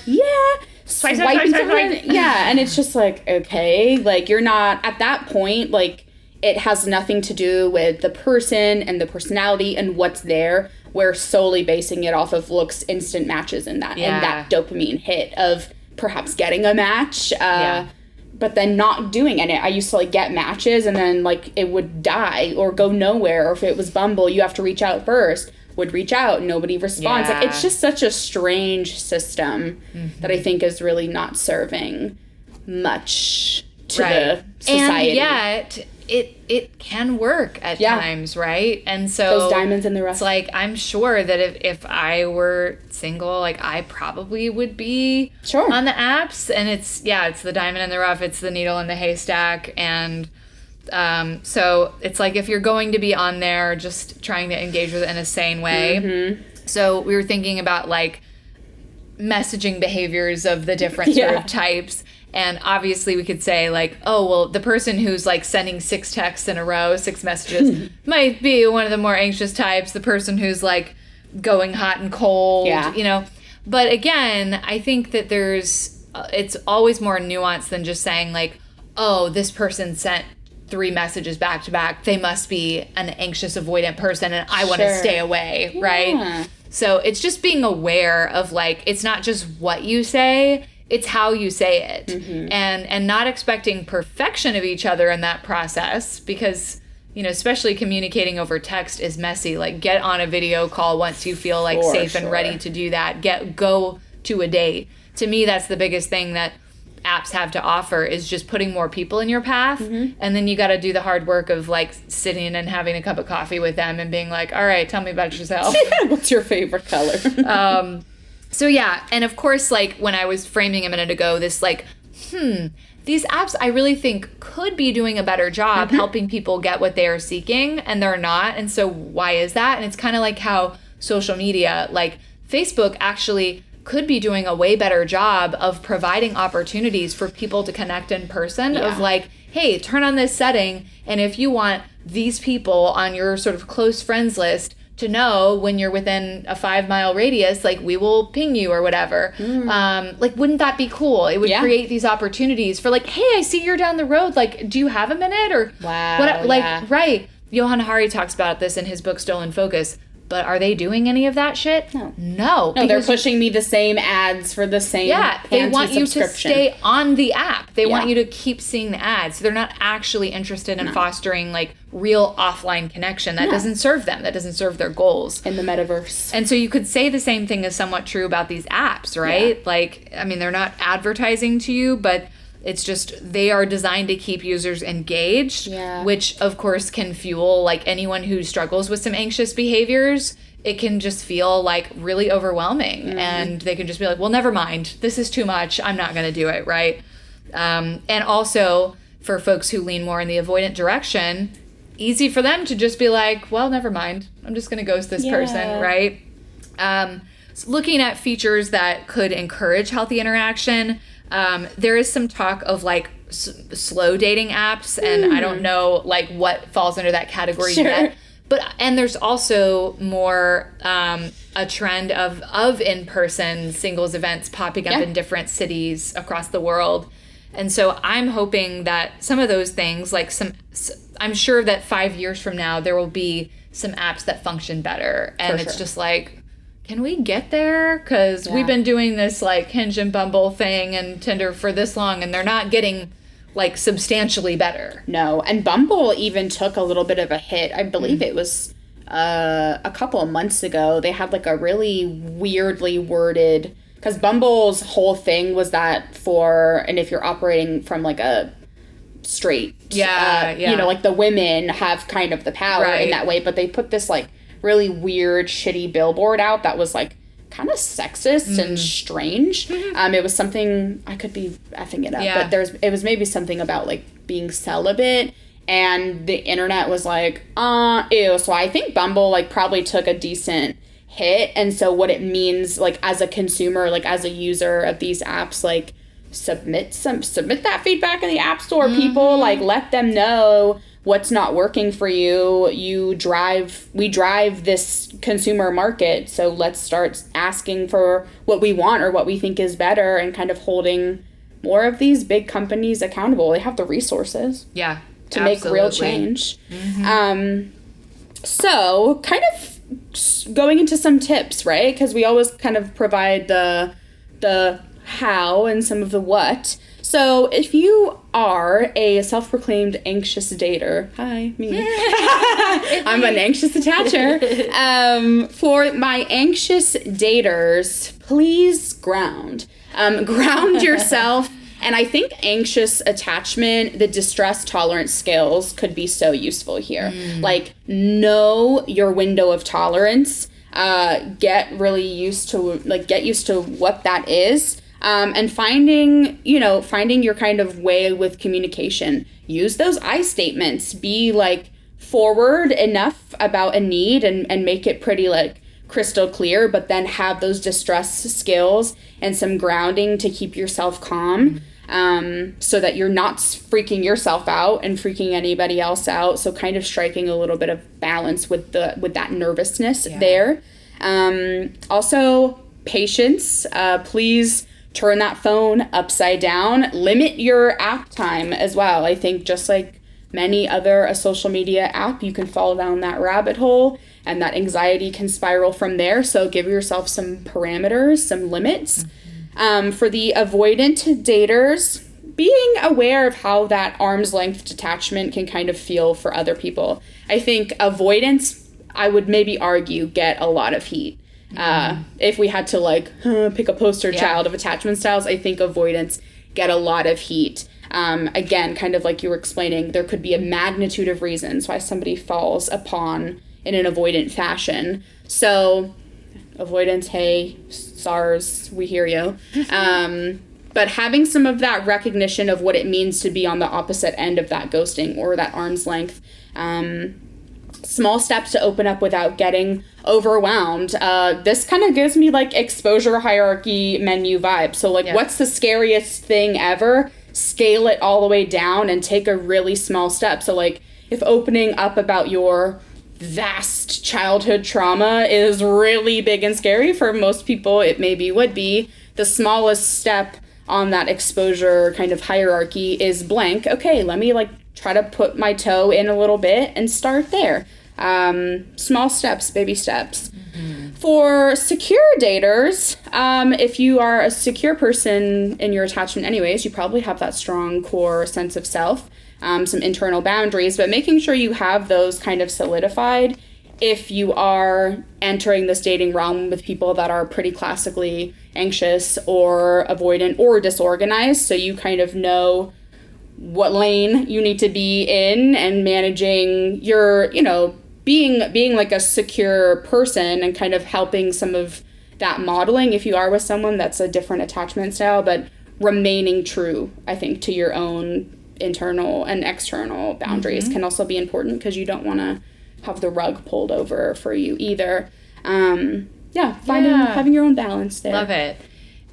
swiping. Yeah, and it's just like, okay, like you're not at that point, like it has nothing to do with the person and the personality and what's there. We're solely basing it off of looks, instant matches, and that dopamine hit of perhaps getting a match, but then not doing it. I used to like get matches and then like it would die or go nowhere. Or if it was Bumble, you have to reach out first. Would reach out, nobody responds. Like it's just such a strange system that I think is really not serving much to the society.
And yet it can work at times, right? And so
those diamonds in the rough.
It's like, I'm sure that if I were single, like I probably would be on the apps. And it's the diamond in the rough, it's the needle in the haystack. And so it's like, if you're going to be on there, just trying to engage with it in a sane way. So we were thinking about like messaging behaviors of the different sort of types. And obviously we could say like, oh, well, the person who's like sending 6 texts in a row, 6 messages, might be one of the more anxious types. The person who's like going hot and cold, you know. But again, I think that it's always more nuanced than just saying like, oh, this person sent 3 messages back to back. They must be an anxious, avoidant person, and I want to stay away, right? So it's just being aware of like, it's not just what you say, it's how you say it, and not expecting perfection of each other in that process, because, you know, especially communicating over text is messy. Like, get on a video call once you feel like safe and ready to do that. Go to a date. To me, that's the biggest thing that apps have to offer is just putting more people in your path. And then you got to do the hard work of like sitting and having a cup of coffee with them and being like, all right, tell me about yourself.
What's your favorite color?
So yeah, and of course, like when I was framing a minute ago, this like, these apps I really think could be doing a better job helping people get what they are seeking, and they're not. And so why is that? And it's kind of like how social media, like Facebook actually could be doing a way better job of providing opportunities for people to connect in person of like, hey, turn on this setting, and if you want these people on your sort of close friends list to know when you're within a 5-mile radius, like we will ping you or whatever. Like, wouldn't that be cool? It would create these opportunities for like, hey, I see you're down the road. Like, do you have a minute? Or what? Like, right. Johann Hari talks about this in his book, Stolen Focus. But are they doing any of that shit? No.
No, they're pushing me the same ads for the same
they want you to stay on the app. They want you to keep seeing the ads. So they're not actually interested in fostering like real offline connection. That doesn't serve them. That doesn't serve their goals.
In the metaverse.
And so you could say the same thing is somewhat true about these apps, right? Yeah. Like, I mean, they're not advertising to you, but it's just they are designed to keep users engaged, which of course can fuel like anyone who struggles with some anxious behaviors. It can just feel like really overwhelming, and they can just be like, well, never mind. This is too much. I'm not going to do it, right? And also for folks who lean more in the avoidant direction, easy for them to just be like, well, never mind. I'm just going to ghost this person, right? So looking at features that could encourage healthy interaction, there is some talk of like slow dating apps, and I don't know like what falls under that category yet. And there's also more a trend of in-person singles events popping up in different cities across the world. And so I'm hoping that some of those things, like I'm sure that 5 years from now, there will be some apps that function better. And it's just like, can we get there? Because we've been doing this like Hinge and Bumble thing and Tinder for this long, and they're not getting like substantially better.
No, and Bumble even took a little bit of a hit. I believe it was a couple of months ago. They had like a really weirdly worded, because Bumble's whole thing was that and if you're operating from like a straight, you know, like the women have kind of the power in that way, but they put this like really weird, shitty billboard out that was like kind of sexist and strange. It was something, I could be effing it up, but it was maybe something about like being celibate, and the internet was like, ew. So I think Bumble like probably took a decent hit. And so what it means like as a consumer, like as a user of these apps, like submit that feedback in the App Store, people, like let them know what's not working for you. We drive this consumer market, so let's start asking for what we want or what we think is better, and kind of holding more of these big companies accountable. They have the resources to make real change. So kind of going into some tips, right? Because we always kind of provide the how and some of the what. So if you are a self-proclaimed anxious dater, hi, me. I'm an anxious attacher. For my anxious daters, please ground. Ground yourself. And I think anxious attachment, the distress tolerance skills could be so useful here. Like, know your window of tolerance. Get used to what that is. And finding your kind of way with communication. Use those I statements. Be like forward enough about a need and make it pretty like crystal clear, but then have those distress skills and some grounding to keep yourself calm, so that you're not freaking yourself out and freaking anybody else out. So kind of striking a little bit of balance with that nervousness there. Also, patience. Please turn that phone upside down. Limit your app time as well. I think just like many other social media app, you can fall down that rabbit hole, and that anxiety can spiral from there. So give yourself some parameters, some limits. For the avoidant daters, being aware of how that arm's length detachment can kind of feel for other people. I think avoidance, I would maybe argue, get a lot of heat. If we had to like pick a poster child of attachment styles, I think avoidance get a lot of heat. Again, kind of like you were explaining, there could be a magnitude of reasons why somebody falls upon in an avoidant fashion. So avoidance, hey, SARS, we hear you. But having some of that recognition of what it means to be on the opposite end of that ghosting or that arm's length. Small steps to open up without getting overwhelmed. This kind of gives me like exposure hierarchy menu vibe. So like, what's the scariest thing ever? Scale it all the way down and take a really small step. So like, if opening up about your vast childhood trauma is really big and scary for most people, it maybe would be, the smallest step on that exposure kind of hierarchy is blank. Okay, let me like try to put my toe in a little bit and start there. Small steps, baby steps. For secure daters, if you are a secure person in your attachment anyways, you probably have that strong core sense of self, some internal boundaries, but making sure you have those kind of solidified if you are entering this dating realm with people that are pretty classically anxious or avoidant or disorganized, so you kind of know what lane you need to be in and managing your, being like a secure person and kind of helping some of that modeling if you are with someone that's a different attachment style, but remaining true, I think, to your own internal and external boundaries can also be important because you don't want to have the rug pulled over for you either. Having your own balance there.
Love it.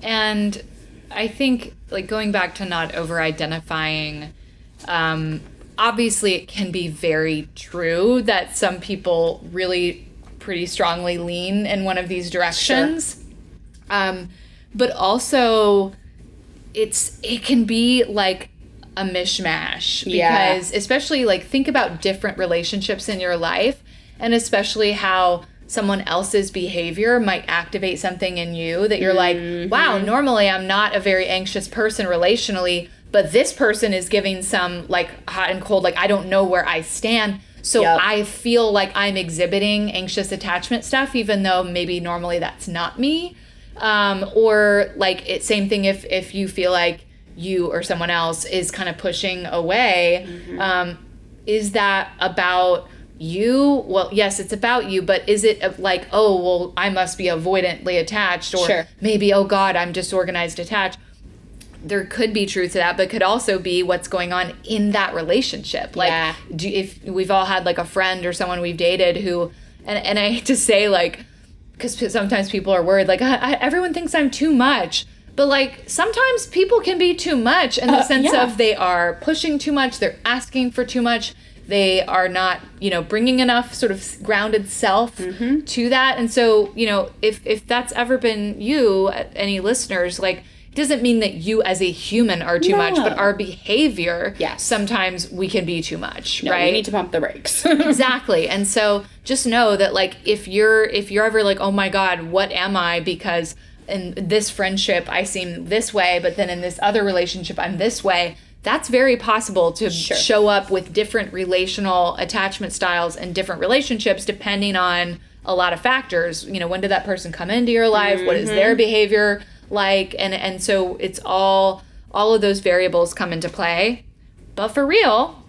And I think, like, going back to not over-identifying, obviously it can be very true that some people really pretty strongly lean in one of these directions. Sure. But also it can be like a mishmash because especially like think about different relationships in your life and especially how someone else's behavior might activate something in you that you're like, wow, normally I'm not a very anxious person relationally, but this person is giving some like hot and cold, like I don't know where I stand. So I feel like I'm exhibiting anxious attachment stuff, even though maybe normally that's not me. Or like same thing if you feel like you or someone else is kind of pushing away. Is that about you? Well, yes, it's about you, but is it like, oh, well, I must be avoidantly attached, or maybe, oh God, I'm disorganized attached. There could be truth to that, but could also be what's going on in that relationship. Like, if we've all had like a friend or someone we've dated who, and I hate to say like, because sometimes people are worried, like everyone thinks I'm too much. But like sometimes people can be too much in the sense of they are pushing too much, they're asking for too much, they are not, bringing enough sort of grounded self to that. And so, if that's ever been you, any listeners, like it doesn't mean that you as a human are too much, but our behavior, sometimes we can be too much, right?
We need to pump the brakes.
Exactly. And so just know that like if you're ever like, oh my God, what am I? Because in this friendship, I seem this way, but then in this other relationship, I'm this way. That's very possible to show up with different relational attachment styles and different relationships depending on a lot of factors. When did that person come into your life? What is their behavior like? And so it's all of those variables come into play. But for real,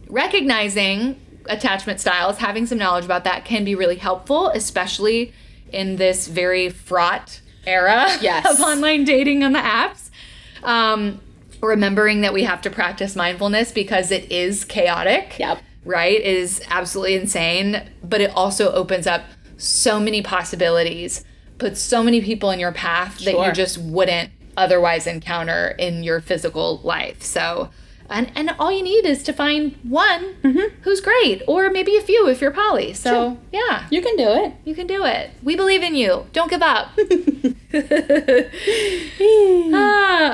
recognizing attachment styles, having some knowledge about that can be really helpful, especially in this very fraught era of online dating on the apps. Remembering that we have to practice mindfulness because it is chaotic, right? It is absolutely insane, but it also opens up so many possibilities, puts so many people in your path that you just wouldn't otherwise encounter in your physical life. So, and all you need is to find one who's great, or maybe a few if you're poly. So,
you can do it.
You can do it. We believe in you. Don't give up.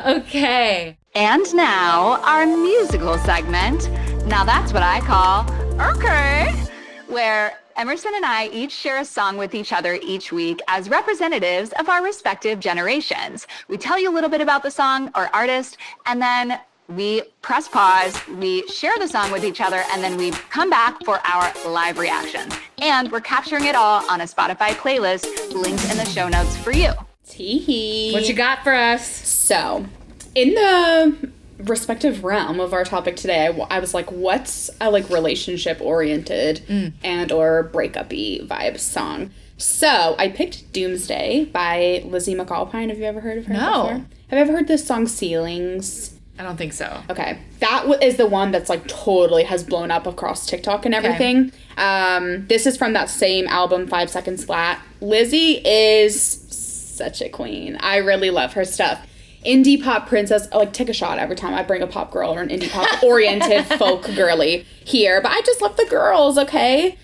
Okay.
And now, our musical segment. Now that's what I call Okay, where Emerson and I each share a song with each other each week as representatives of our respective generations. We tell you a little bit about the song or artist, and then we press pause, we share the song with each other, and then we come back for our live reactions. And we're capturing it all on a Spotify playlist linked in the show notes for you.
Tee-hee.
What you got for us?
So, In the respective realm of our topic today, I was like, what's a like relationship oriented and or breakup-y vibe song? So I picked Doomsday by Lizzy McAlpine. Have you ever heard of her before? Have you ever heard this song Ceilings?
I don't think so.
Okay. That is the one that's like totally has blown up across TikTok and everything. Okay. This is from that same album, 5 Seconds Flat. Lizzy is such a queen. I really love her stuff. Indie pop princess. I like take a shot every time I bring a pop girl or an indie pop oriented folk girly here. But I just love the girls, okay?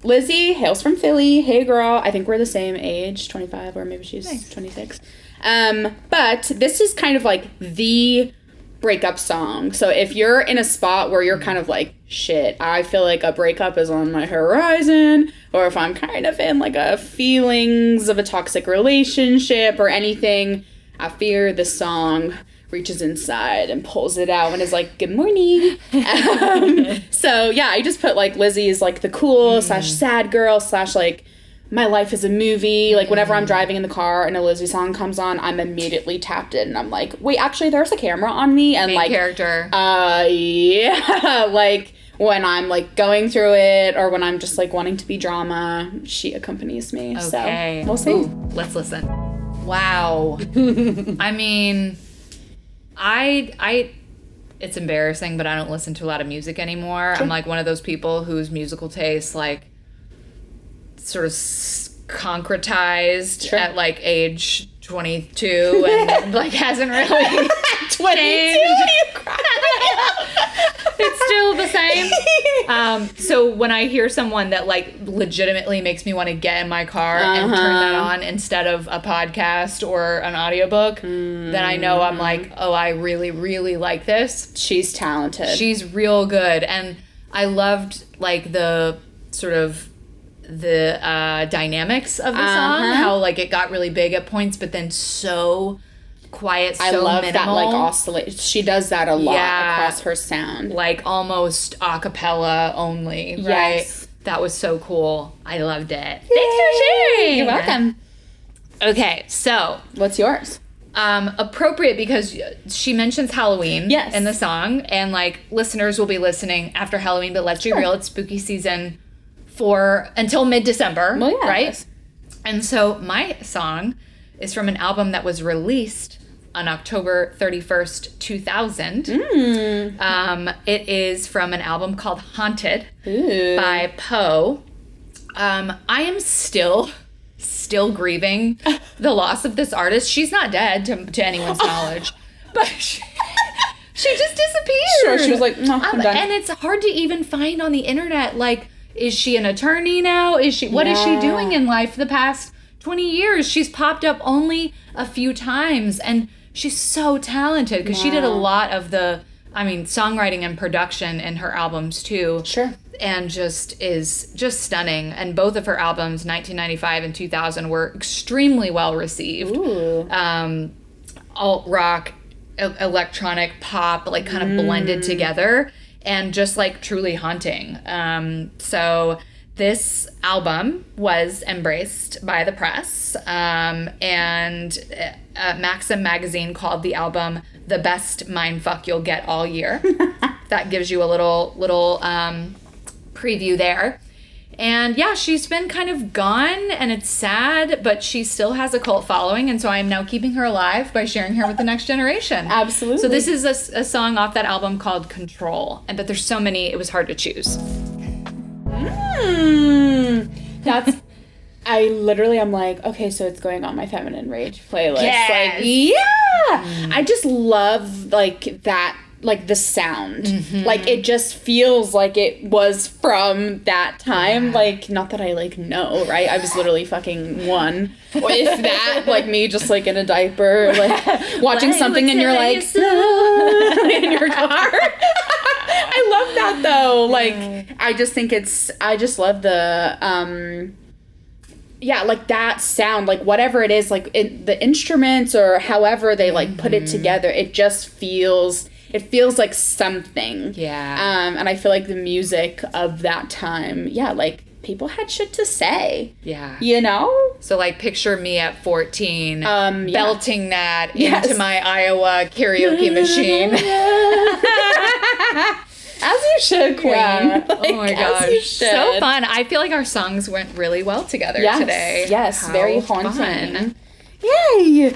Lizzy hails from Philly. Hey girl. I think we're the same age, 25, or maybe she's 26. But this is kind of like the breakup song. So if you're in a spot where you're kind of like, shit, I feel like a breakup is on my horizon, or if I'm kind of in like a feelings of a toxic relationship or anything, I fear this song reaches inside and pulls it out and is like, good morning. So yeah, I just put like Lizzy is like the cool / sad girl / like my life is a movie. Like whenever I'm driving in the car and a Lizzy song comes on, I'm immediately tapped in and I'm like, wait, actually there's a camera on me. And
main
like
character.
Yeah. Like when I'm like going through it or when I'm just like wanting to be drama, she accompanies me.
Okay.
So we'll see.
Ooh, let's listen. Wow. I mean, I it's embarrassing, but I don't listen to a lot of music anymore.
Sure.
I'm like one of those people whose musical taste like sort of concretized at like age 22 and like hasn't really 22. It's still the same. So when I hear someone that like legitimately makes me want to get in my car and turn that on instead of a podcast or an audiobook, then I know I'm like, oh, I really, really like this.
She's talented.
She's real good. And I loved like the sort of the dynamics of the song, how like it got really big at points, but then so quiet, so minimal. I love
that like oscillate. She does that a lot across her sound.
Like almost a cappella only, right?
Yes.
That was so cool. I loved it. Yay. Thanks for sharing.
You're welcome.
Okay, so
what's yours?
Appropriate because she mentions Halloween in the song, and like listeners will be listening after Halloween, but let's be real, it's spooky season until mid-December, right? And so my song is from an album that was released on October 31st, 2000. It is from an album called Haunted by Poe. I am still grieving the loss of this artist. She's not dead to anyone's knowledge, but she just disappeared.
Sure, she was like, no, I'm done.
And it's hard to even find on the internet, like, is she an attorney now? What is she doing in life the past 20 years? She's popped up only a few times, and she's so talented because she did a lot of the, songwriting and production in her albums too. Sure. And is just stunning. And both of her albums, 1995 and 2000, were extremely well received. Ooh. Alt rock, electronic pop, like kind of blended together. And just like truly haunting. So this album was embraced by the press, and Maxim magazine called the album the best mindfuck you'll get all year. That gives you a little preview there. And yeah, she's been kind of gone, and it's sad, but she still has a cult following, and so I am now keeping her alive by sharing her with the next generation. Absolutely. So this is a song off that album called Control, but there's so many, it was hard to choose.
I'm like, okay, so it's going on my Feminine Rage playlist. Yes. I just love like that, like the sound. Like it just feels like it was from that time. Like, not that I like know, right? I was literally fucking one. Or if that, like me just like in a diaper, like watching something and you're like, in your car. I love that though. Like, I just think I just love the, like that sound, like whatever it is, like the instruments or however they like put it together, it just feels like something. Yeah. And I feel like the music of that time, like people had shit to say. Yeah. You know?
So, like, picture me at 14
Yeah.
belting that
Yes.
into my Iowa karaoke machine.
As you should, queen.
Yeah.
Like,
Oh my
as you
gosh.
should.
So fun. I feel like our songs went really well together
Yes,
today.
yes,
How
very haunting.
fun.
Yay!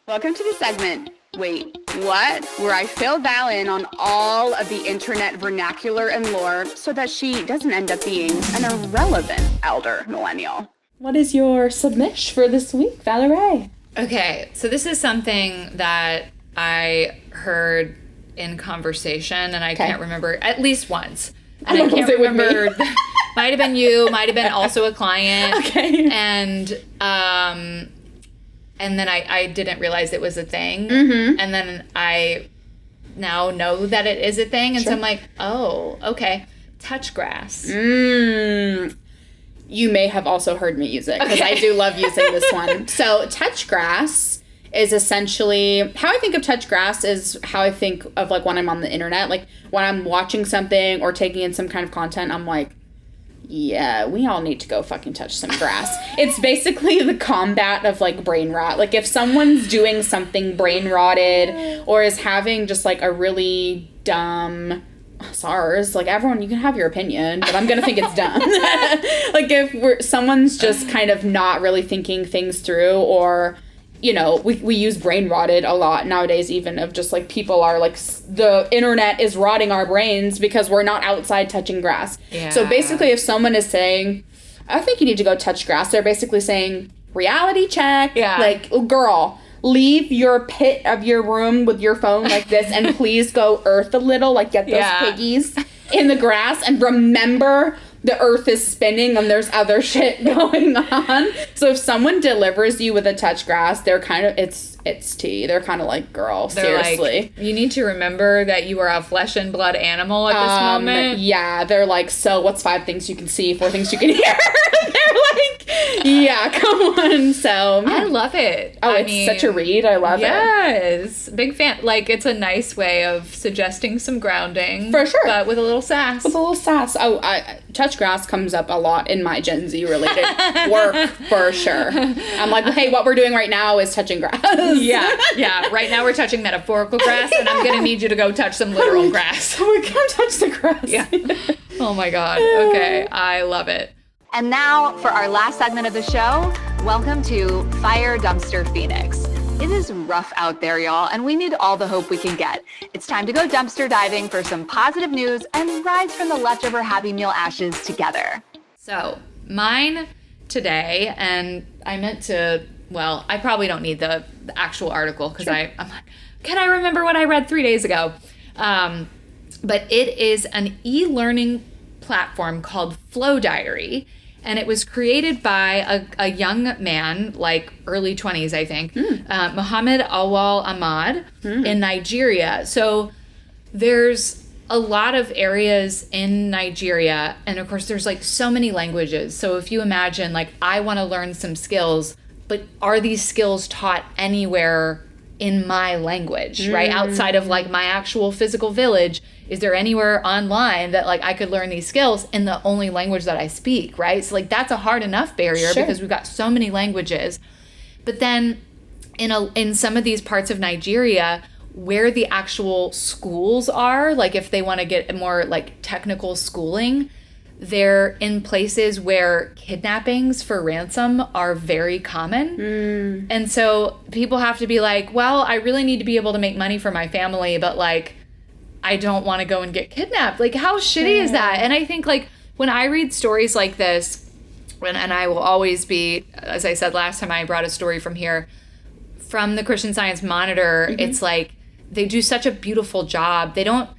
Welcome to the segment, Wait, What? Where I fill Val in on all of the internet vernacular and lore so that she doesn't end up being an irrelevant elder millennial.
What is your submission for this week, Valerie?
Okay, so this is something that I heard in conversation, and I can't remember, at least once. And I can't remember. Might have been you, might have been also a client.
Okay.
And then I didn't realize it was a thing.
Mm-hmm.
And then I now know that it is a thing. And so I'm like, oh, okay. Touch grass.
You may have also heard me use it because I do love using this one. So touch grass is essentially, how I think of touch grass is how I think of like when I'm on the internet. Like when I'm watching something or taking in some kind of content, I'm like, yeah, we all need to go fucking touch some grass. It's basically the combat of like brain rot. Like if someone's doing something brain rotted or is having just like a really dumb SARS, like everyone, you can have your opinion, but I'm gonna think it's dumb. Like if someone's just kind of not really thinking things through, or you know, we use brain rotted a lot nowadays, even of just like people are like, the internet is rotting our brains because we're not outside touching grass.
Yeah.
So basically if someone is saying, I think you need to go touch grass, they're basically saying, reality check.
Yeah.
Like, girl, leave your pit of your room with your phone like this and please go earth a little, like get those piggies in the grass and remember the earth is spinning and there's other shit going on. So if someone delivers you with a touch grass, they're kind of, it's tea. They're kind of like, girl,
They're
seriously.
like, you need to remember that you are a flesh and blood animal at this moment.
Yeah, they're like, so what's 5 things you can see, 4 things you can hear? They're like, yeah, come on. So
I love it.
Oh,
I
it's
mean,
such a read. I love it.
Yes. Big fan. Like, it's a nice way of suggesting some grounding.
For sure.
But with a little sass.
With a little sass. Oh, touch grass comes up a lot in my Gen Z related work, for sure. I'm like, hey, what we're doing right now is touching grass.
Yeah. Right now we're touching metaphorical grass, and I'm going to need you to go touch some literal grass.
Oh my God, touch the grass.
Yeah. Oh my God. Okay. I love it.
And now for our last segment of the show, welcome to Fire Dumpster Phoenix. It is rough out there, y'all, and we need all the hope we can get. It's time to go dumpster diving for some positive news and rise from the leftover Happy Meal ashes together.
So mine today, and I meant to, well, I probably don't need the actual article because I'm like, can I remember what I read 3 days ago? But it is an e-learning platform called Flowdiary. And it was created by a young man, like early 20s, I think, Muhammad Awal Ahmad in Nigeria. So there's a lot of areas in Nigeria. And of course, there's like so many languages. So if you imagine, like, I want to learn some skills, but are these skills taught anywhere in my language, right? Outside of like my actual physical village? Is there anywhere online that like I could learn these skills in the only language that I speak, right? So like that's a hard enough barrier because we've got so many languages. But then in some of these parts of Nigeria where the actual schools are, like if they want to get more like technical schooling, they're in places where kidnappings for ransom are very common. And so people have to be like, well, I really need to be able to make money for my family, but like I don't want to go and get kidnapped. Like, how shitty is that? And I think, like, when I read stories like this, and I will always be, as I said last time I brought a story from here, from the Christian Science Monitor, it's like, they do such a beautiful job. They don't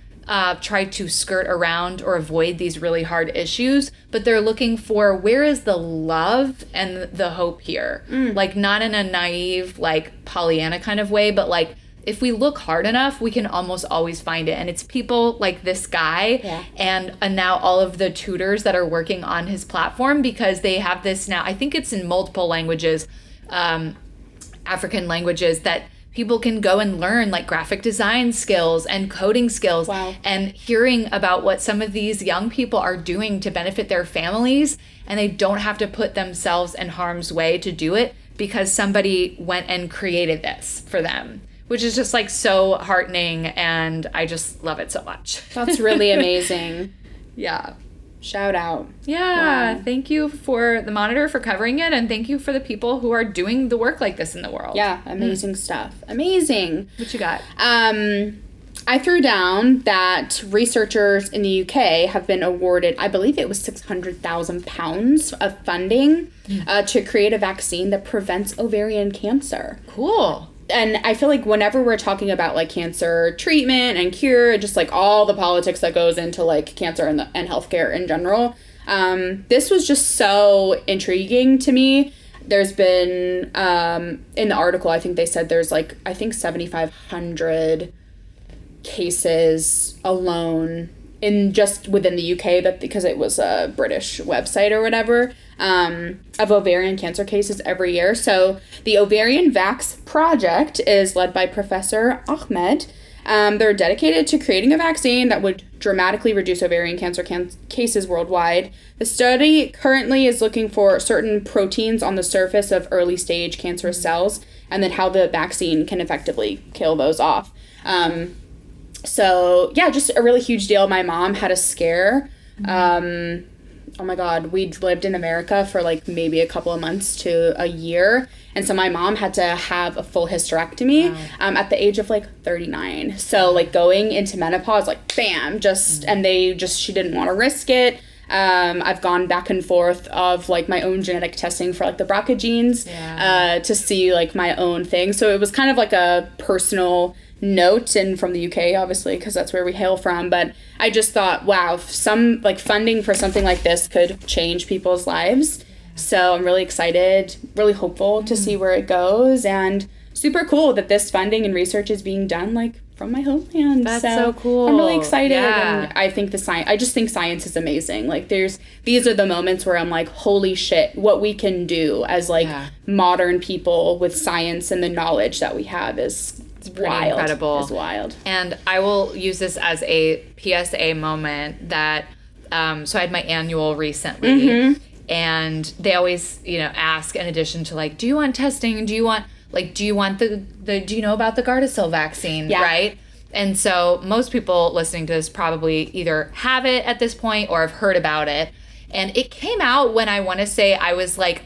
try to skirt around or avoid these really hard issues, but they're looking for, where is the love and the hope here? Like, not in a naive, like, Pollyanna kind of way, but, like, if we look hard enough, we can almost always find it. And it's people like this guy and now all of the tutors that are working on his platform, because they have this now, I think it's in multiple languages, African languages, that people can go and learn like graphic design skills and coding skills.
Wow.
And hearing about what some of these young people are doing to benefit their families, and they don't have to put themselves in harm's way to do it because somebody went and created this for them, which is just like so heartening, and I just love it so much.
That's really amazing.
Yeah.
Shout out.
Yeah.
Wow.
Thank you for the Monitor for covering it, and thank you for the people who are doing the work like this in the world.
Yeah, amazing stuff. Amazing.
What you got?
I threw down that researchers in the UK have been awarded, I believe it was £600,000 of funding to create a vaccine that prevents ovarian cancer.
Cool.
And I feel like whenever we're talking about like cancer treatment and cure, just like all the politics that goes into like cancer and healthcare in general, this was just so intriguing to me. There's been, in the article, I think they said there's like, I think 7,500 cases alone in just within the UK, but because it was a British website or whatever, of ovarian cancer cases every year. So the Ovarian Vax Project is led by Professor Ahmed. They're dedicated to creating a vaccine that would dramatically reduce ovarian cancer cases worldwide. The study currently is looking for certain proteins on the surface of early stage cancerous cells, and then how the vaccine can effectively kill those off. So yeah, just a really huge deal. My mom had a scare. Oh my God, we'd lived in America for like maybe a couple of months to a year. And so my mom had to have a full hysterectomy at the age of like 39. So like going into menopause, like bam, and she didn't want to risk it. I've gone back and forth of like my own genetic testing for like the BRCA genes to see like my own thing. So it was kind of like a personal note, and from the UK obviously because that's where we hail from, but I just thought, wow, some like funding for something like this could change people's lives. So I'm really excited, really hopeful to see where it goes, and super cool that this funding and research is being done like from my homeland.
That's so cool.
I'm really excited.
Yeah.
And I think I just think science is amazing. Like these are the moments where I'm like, holy shit, what we can do as like modern people with science and the knowledge that we have is wild.
Incredible.
It's wild.
And I will use this as a PSA moment that, so I had my annual recently, and they always, ask in addition to like, do you want testing? Do you want do you know about the Gardasil vaccine?
Yeah.
Right. And so most people listening to this probably either have it at this point or have heard about it. And it came out when I want to say I was like,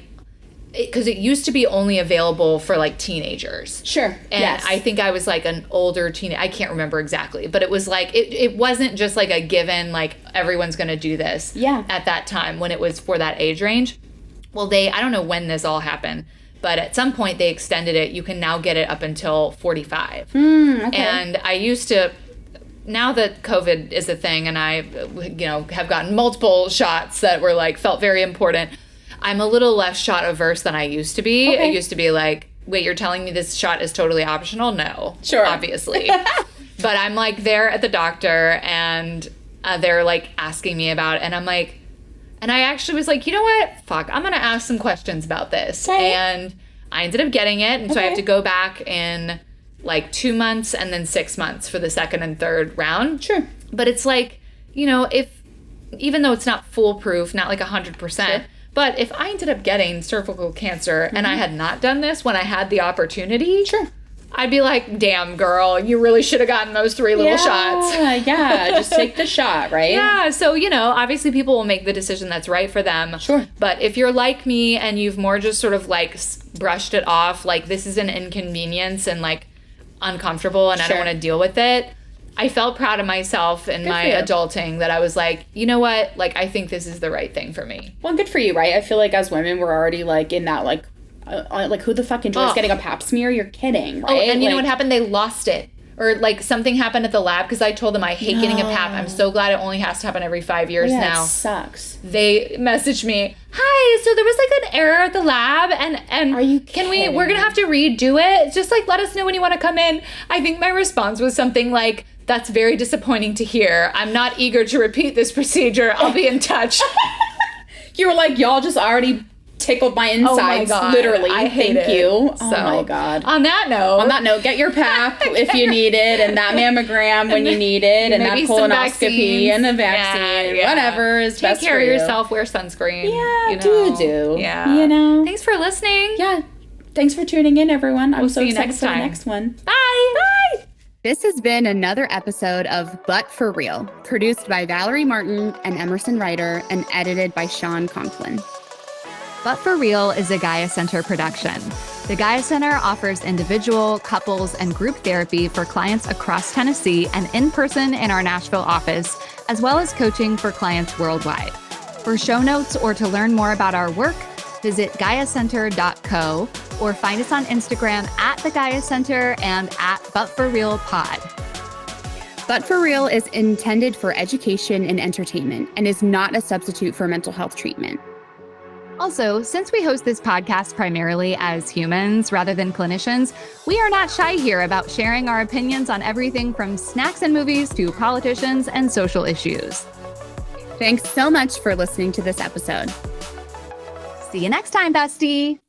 because it used to be only available for like teenagers.
Sure.
And
yes.
I think I was like an older teenager. I can't remember exactly, but it was like, it wasn't just like a given, like everyone's going to do this at that time when it was for that age range. Well, I don't know when this all happened, but at some point they extended it. You can now get it up until 45.
Okay.
And I used to, now that COVID is a thing and I, have gotten multiple shots that were like, felt very important, I'm a little less shot averse than I used to be.
Okay.
It used to be like, wait, you're telling me this shot is totally optional? No.
Sure.
Obviously. But I'm like there at the doctor and they're like asking me about it. And I'm like, and I actually was like, you know what? Fuck, I'm going to ask some questions about this.
Okay.
And I ended up getting it. And so I have to go back in like 2 months and then 6 months for the second and third round.
Sure.
But it's like, even though it's not foolproof, not like 100%,
Sure.
But if I ended up getting cervical cancer and I had not done this when I had the opportunity,
Sure.
I'd be like, damn, girl, you really should have gotten those 3 little shots.
Yeah, just take the shot, right?
Yeah, so, obviously people will make the decision that's right for them.
Sure.
But if you're like me and you've more just sort of like brushed it off, like this is an inconvenience and like uncomfortable and I don't want to deal with it, I felt proud of myself in my adulting that I was like, you know what? Like, I think this is the right thing for me.
Well, good for you, right? I feel like as women, we're already like in that like who the fuck enjoys getting a pap smear? You're kidding, right?
Oh, and you know what happened? They lost it. Or like something happened at the lab because I told them I hate getting a pap. I'm so glad it only has to happen every 5 years now.
It sucks.
They messaged me, hi, so there was like an error at the lab and
are you kidding?
we're gonna have to redo it. Just like let us know when you want to come in. I think my response was something like, that's very disappointing to hear. I'm not eager to repeat this procedure. I'll be in touch.
You were like, y'all just already tickled my insides.
God.
Literally.
I hate
Thank
it.
you.
So,
Oh my God.
On that note,
Get your PAP if you need it, and that mammogram when you need it, and that
maybe some
colonoscopy and a vaccine, and whatever is
Take
best
care
for
of
you.
yourself. Wear sunscreen.
Yeah, do.
Yeah.
You know.
Thanks for listening.
Yeah. Thanks for tuning in, everyone. I'm so
see you
excited
next
for the
time.
next one.
Bye.
Bye.
This has been another episode of But For Real, produced by Valerie Martin and Emerson Ryder and edited by Sean Conklin. But For Real is a Gaia Center production. The Gaia Center offers individual, couples, and group therapy for clients across Tennessee and in person in our Nashville office, as well as coaching for clients worldwide. For show notes or to learn more about our work, visit GaiaCenter.co or find us on Instagram at the Gaia Center and at But For Real Pod. But For Real is intended for education and entertainment and is not a substitute for mental health treatment. Also, since we host this podcast primarily as humans rather than clinicians, we are not shy here about sharing our opinions on everything from snacks and movies to politicians and social issues. Thanks so much for listening to this episode. See you next time, bestie.